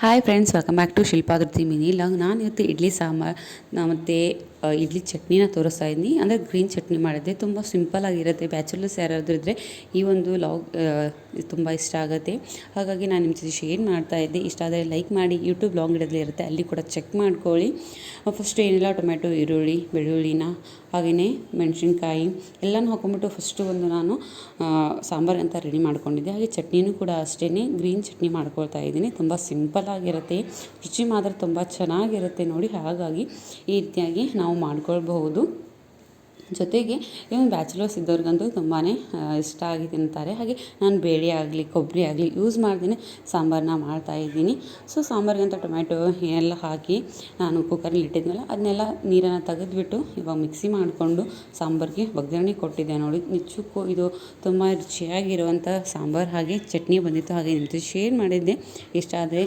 Hi friends, welcome back to Shilpadruthi mini vlog. ನಾನು ಇವತ್ತು ಇಡ್ಲಿ ಸಾಂಬಾರು ಮತ್ತು ಇಡ್ಲಿ ಚಟ್ನಿನ ತೋರಿಸ್ತಾ ಇದ್ದೀನಿ. ಅಂದರೆ ಗ್ರೀನ್ ಚಟ್ನಿ ಮಾಡಿದ್ದೆ, ತುಂಬ ಸಿಂಪಲ್ಲಾಗಿರುತ್ತೆ. ಬ್ಯಾಚುಲರ್ಸ್ ಯಾರಾದರೂ ಇದ್ದರೆ ಈ ಒಂದು ಲಾಗ್ ತುಂಬ ಇಷ್ಟ ಆಗುತ್ತೆ. ಹಾಗಾಗಿ ನಾನು ನಿಮ್ಮ ಜೊತೆ ಶೇರ್ ಮಾಡ್ತಾಯಿದ್ದೆ. ಇಷ್ಟ ಆದರೆ ಲೈಕ್ ಮಾಡಿ. ಯೂಟ್ಯೂಬ್ ಲಾಗ್ ಇಡೋದೇ ಇರುತ್ತೆ, ಅಲ್ಲಿ ಕೂಡ ಚೆಕ್ ಮಾಡ್ಕೊಳ್ಳಿ. ಫಸ್ಟ್ ಏನಿಲ್ಲ, ಟೊಮೆಟೊ, ಈರುಳ್ಳಿ, ಬೆಳ್ಳುಳ್ಳಿನ ಹಾಗೆಯೇ ಮೆಣಸಿನ್ಕಾಯಿ ಎಲ್ಲನೂ ಹಾಕೊಂಡ್ಬಿಟ್ಟು ಫಸ್ಟು ನಾನು ಸಾಂಬಾರು ಅಂತ ರೆಡಿ ಮಾಡ್ಕೊಂಡಿದ್ದೆ. ಹಾಗೆ ಚಟ್ನಿನೂ ಕೂಡ ಅಷ್ಟೇ ಗ್ರೀನ್ ಚಟ್ನಿ ಮಾಡ್ಕೊಳ್ತಾ ಇದ್ದೀನಿ. ತುಂಬ ಸಿಂಪಲ್ಲಾಗಿರುತ್ತೆ, ರುಚಿ ಮಾತ್ರ ತುಂಬ ಚೆನ್ನಾಗಿರುತ್ತೆ ನೋಡಿ. ಹಾಗಾಗಿ ಈ ರೀತಿಯಾಗಿ ನಾವು ಮಾಡ್ಕೊಳ್ಬಹುದು. ಜೊತೆಗೆ ಇವನು ಬ್ಯಾಚುಲರ್ಸ್ ಇದ್ದವ್ರಿಗಂತೂ ತುಂಬಾ ಇಷ್ಟ ಆಗಿ ತಿಂತಾರೆ. ಹಾಗೆ ನಾನು ಬೇಳೆ ಆಗಲಿ ಕೊಬ್ಬರಿ ಆಗಲಿ ಯೂಸ್ ಮಾಡ್ದೇ ಸಾಂಬಾರನ್ನ ಮಾಡ್ತಾಯಿದ್ದೀನಿ. ಸೊ ಸಾಂಬಾರಿಗಂತ ಟೊಮೆಟೊ ಎಲ್ಲ ಹಾಕಿ ನಾನು ಕುಕ್ಕರಲ್ಲಿ ಇಟ್ಟಿದ್ನಲ್ಲ, ಅದನ್ನೆಲ್ಲ ನೀರನ್ನು ತೆಗೆದುಬಿಟ್ಟು ಇವಾಗ ಮಿಕ್ಸಿ ಮಾಡಿಕೊಂಡು ಸಾಂಬಾರಿಗೆ ಒಗ್ಗರಣೆ ಕೊಟ್ಟಿದ್ದೆ ನೋಡಿ. ನಿಜಕ್ಕೂ ಇದು ತುಂಬ ರುಚಿಯಾಗಿರುವಂಥ ಸಾಂಬಾರು ಹಾಗೆ ಚಟ್ನಿ ಬಂದಿತ್ತು. ಹಾಗೆ ನಿಮ್ಮ ಜೊತೆ ಶೇರ್ ಮಾಡಿದ್ದೆ. ಇಷ್ಟ ಆದರೆ